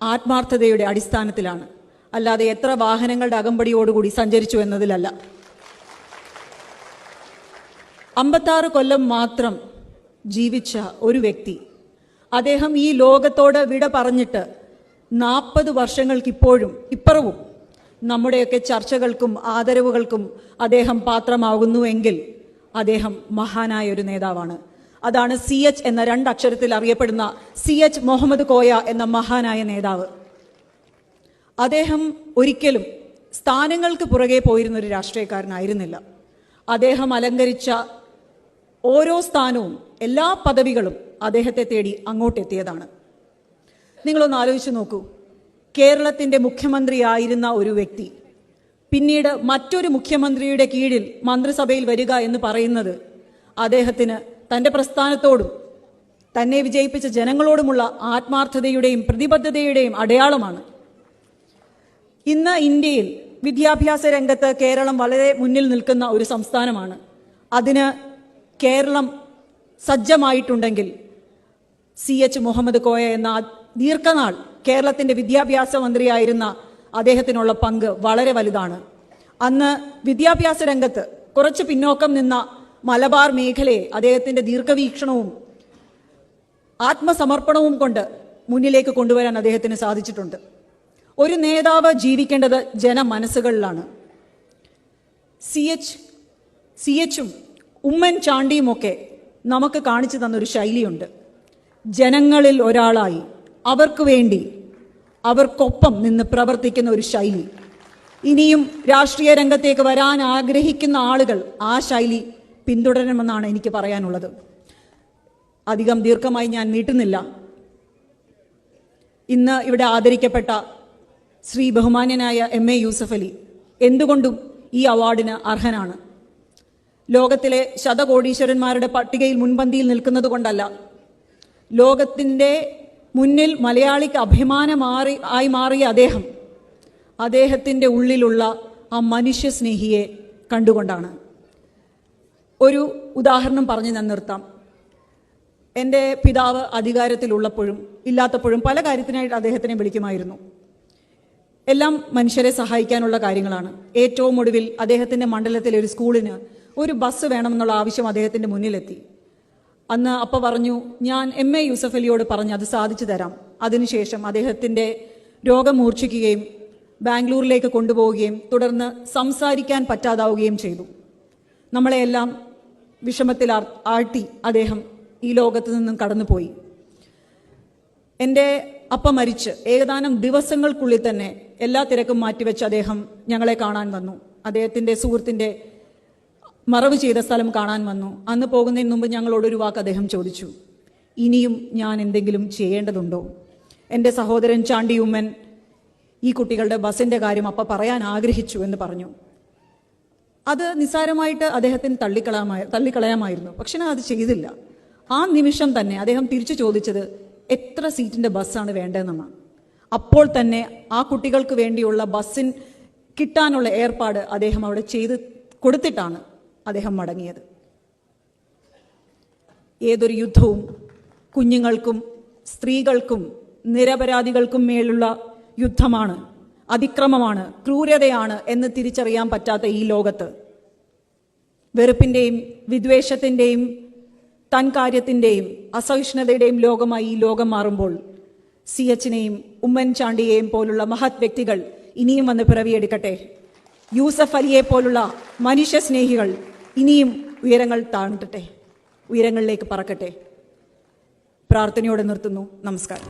ആത്മാർത്ഥതയുടെ അടിസ്ഥാനത്തിലാണ്, അല്ലാതെ എത്ര വാഹനങ്ങളുടെ അകമ്പടിയോടുകൂടി സഞ്ചരിച്ചു എന്നതിലല്ല. 56 കൊല്ലം മാത്രം ജീവിച്ച ഒരു വ്യക്തി, അദ്ദേഹം ഈ ലോകത്തോട് വിട പറഞ്ഞിട്ട് 40 വർഷങ്ങൾക്കിപ്പുറവും നമ്മുടെയൊക്കെ ചർച്ചകൾക്കും ആദരവുകൾക്കും അദ്ദേഹം പാത്രമാകുന്നുവെങ്കിൽ അദ്ദേഹം മഹാനായ ഒരു നേതാവാണ്. അതാണ് CH എന്ന 2 അക്ഷരത്തിൽ അറിയപ്പെടുന്ന CH മുഹമ്മദ് കോയ എന്ന മഹാനായ നേതാവ്. അദ്ദേഹം ഒരിക്കലും സ്ഥാനങ്ങൾക്ക് പുറകെ പോയിരുന്നൊരു രാഷ്ട്രീയക്കാരനായിരുന്നില്ല. അദ്ദേഹം അലങ്കരിച്ച ഓരോ സ്ഥാനവും, എല്ലാ പദവികളും അദ്ദേഹത്തെ തേടി അങ്ങോട്ടെത്തിയതാണ്. നിങ്ങളൊന്ന് ആലോചിച്ച് നോക്കൂ, കേരളത്തിൻ്റെ മുഖ്യമന്ത്രിയായിരുന്ന ഒരു വ്യക്തി പിന്നീട് മറ്റൊരു മുഖ്യമന്ത്രിയുടെ കീഴിൽ മന്ത്രിസഭയിൽ വരിക എന്ന് പറയുന്നത് അദ്ദേഹത്തിന് തൻ്റെ പ്രസ്ഥാനത്തോടും തന്നെ വിജയിപ്പിച്ച ജനങ്ങളോടുമുള്ള ആത്മാർത്ഥതയുടെയും പ്രതിബദ്ധതയുടെയും അടയാളമാണ്. ഇന്ന് ഇന്ത്യയിൽ വിദ്യാഭ്യാസ രംഗത്ത് കേരളം വളരെ മുന്നിൽ നിൽക്കുന്ന ഒരു സംസ്ഥാനമാണ്. അതിന് കേരളം സജ്ജമായിട്ടുണ്ടെങ്കിൽ CH മുഹമ്മദ് കോയ എന്ന ദീർഘനാൾ കേരളത്തിൻ്റെ വിദ്യാഭ്യാസ മന്ത്രിയായിരുന്ന അദ്ദേഹത്തിനുള്ള പങ്ക് വളരെ വലുതാണ്. അന്ന് വിദ്യാഭ്യാസ രംഗത്ത് കുറച്ച് പിന്നോക്കം നിന്ന മലബാർ മേഖലയെ അദ്ദേഹത്തിൻ്റെ ദീർഘവീക്ഷണവും ആത്മസമർപ്പണവും കൊണ്ട് മുന്നിലേക്ക് കൊണ്ടുവരാൻ അദ്ദേഹത്തിന് സാധിച്ചിട്ടുണ്ട്. ഒരു നേതാവ് ജീവിക്കേണ്ടത് ജനമനസ്സുകളിലാണ്. CHും ഉമ്മൻചാണ്ടിയുമൊക്കെ നമുക്ക് കാണിച്ചു തന്നൊരു ശൈലിയുണ്ട്. ജനങ്ങളിൽ ഒരാളായി അവർക്ക് വേണ്ടി അവർക്കൊപ്പം നിന്ന് പ്രവർത്തിക്കുന്ന ഒരു ശൈലി. ഇനിയും രാഷ്ട്രീയ രംഗത്തേക്ക് വരാൻ ആഗ്രഹിക്കുന്ന ആളുകൾ ആ ശൈലി പിന്തുടരണമെന്നാണ് എനിക്ക് പറയാനുള്ളത്. അധികം ദീർഘമായി ഞാൻ നീട്ടുന്നില്ല. ഇന്ന് ഇവിടെ ആദരിക്കപ്പെട്ട ശ്രീ ബഹുമാന്യനായ MA യൂസഫ് അലി എന്തുകൊണ്ടും ഈ അവാർഡിന് അർഹനാണ്. ലോകത്തിലെ ശതകോടീശ്വരന്മാരുടെ പട്ടികയിൽ മുൻപന്തിയിൽ നിൽക്കുന്നത് കൊണ്ടല്ല, ലോകത്തിൻ്റെ മുന്നിൽ മലയാളിക്ക് അഭിമാനമായി മാറിയ അദ്ദേഹത്തിൻ്റെ ഉള്ളിലുള്ള ആ മനുഷ്യസ്നേഹിയെ കണ്ടുകൊണ്ടാണ്. ഒരു ഉദാഹരണം പറഞ്ഞ് ഞാൻ നിർത്താം. എൻ്റെ പിതാവ് അധികാരത്തിലുള്ളപ്പോഴും ഇല്ലാത്തപ്പോഴും പല കാര്യത്തിനായിട്ട് അദ്ദേഹത്തിനെ വിളിക്കുമായിരുന്നു. എല്ലാം മനുഷ്യരെ സഹായിക്കാനുള്ള കാര്യങ്ങളാണ്. ഏറ്റവും ഒടുവിൽ അദ്ദേഹത്തിൻ്റെ മണ്ഡലത്തിലെ ഒരു സ്കൂളിന് ഒരു ബസ് വേണമെന്നുള്ള ആവശ്യം അദ്ദേഹത്തിൻ്റെ മുന്നിലെത്തി. അന്ന് അപ്പ പറഞ്ഞു, ഞാൻ MA യൂസഫ് അലിയോട് പറഞ്ഞ് അത് സാധിച്ചു തരാം. അതിനുശേഷം അദ്ദേഹത്തിൻ്റെ രോഗം മൂർച്ഛിക്കുകയും ബാംഗ്ലൂരിലേക്ക് കൊണ്ടുപോവുകയും തുടർന്ന് സംസാരിക്കാൻ പറ്റാതാവുകയും ചെയ്തു. നമ്മളെയെല്ലാം വിഷമത്തിൽ ആഴ്ത്തി അദ്ദേഹം ഈ ലോകത്ത് നിന്നും കടന്നുപോയി. എൻ്റെ അപ്പ മരിച്ച് ഏതാനും ദിവസങ്ങൾക്കുള്ളിൽ തന്നെ എല്ലാ തിരക്കും മാറ്റിവെച്ച് അദ്ദേഹം ഞങ്ങളെ കാണാൻ വന്നു. അദ്ദേഹത്തിൻ്റെ സുഹൃത്തിൻ്റെ മറവ് ചെയ്ത സ്ഥലം കാണാൻ വന്നു. അന്ന് പോകുന്നതിന് മുമ്പ് ഞങ്ങളോടൊരു വാക്ക് അദ്ദേഹം ചോദിച്ചു, ഇനിയും ഞാൻ എന്തെങ്കിലും ചെയ്യേണ്ടതുണ്ടോ? എൻ്റെ സഹോദരൻ ചാണ്ടി ഉമ്മൻ ഈ കുട്ടികളുടെ ബസ്സിൻ്റെ കാര്യം അപ്പ പറയാൻ ആഗ്രഹിച്ചു എന്ന് പറഞ്ഞു. അത് നിസ്സാരമായിട്ട് അദ്ദേഹത്തിന് തള്ളിക്കളയാമായിരുന്നു. പക്ഷെ അത് ചെയ്തില്ല. ആ നിമിഷം തന്നെ അദ്ദേഹം തിരിച്ചു ചോദിച്ചത് എത്ര സീറ്റിൻ്റെ ബസ്സാണ് വേണ്ടതെന്നാണ്. അപ്പോൾ തന്നെ ആ കുട്ടികൾക്ക് വേണ്ടിയുള്ള ബസ്സിൻ കിട്ടാനുള്ള ഏർപ്പാട് അദ്ദേഹം അവിടെ ചെയ്ത് കൊടുത്തിട്ടാണ് അദ്ദേഹം മടങ്ങിയത്. ഏതൊരു യുദ്ധവും കുഞ്ഞുങ്ങൾക്കും സ്ത്രീകൾക്കും നിരപരാധികൾക്കും മേലുള്ള യുദ്ധമാണ്, അതിക്രമമാണ്, ക്രൂരതയാണ് എന്ന് തിരിച്ചറിയാൻ പറ്റാത്ത ഈ ലോകത്ത് വെറുപ്പിൻ്റെയും വിദ്വേഷത്തിൻ്റെയും തൻകാര്യത്തിൻ്റെയും അസഹിഷ്ണുതയുടെയും ലോകമായി ഈ ലോകം മാറുമ്പോൾ CHനെയും ഉമ്മൻചാണ്ടിയെയും പോലുള്ള മഹത് വ്യക്തികൾ ഇനിയും വന്ന് പിറവിയെടുക്കട്ടെ. യൂസഫ് അലിയെ പോലുള്ള മനുഷ്യസ്നേഹികൾ ഇനിയും ഉയരങ്ങൾ താഴ്ത്തട്ടെ, ഉയരങ്ങളിലേക്ക് പറക്കട്ടെ. പ്രാർത്ഥനയോടെ നിർത്തുന്നു. നമസ്കാരം.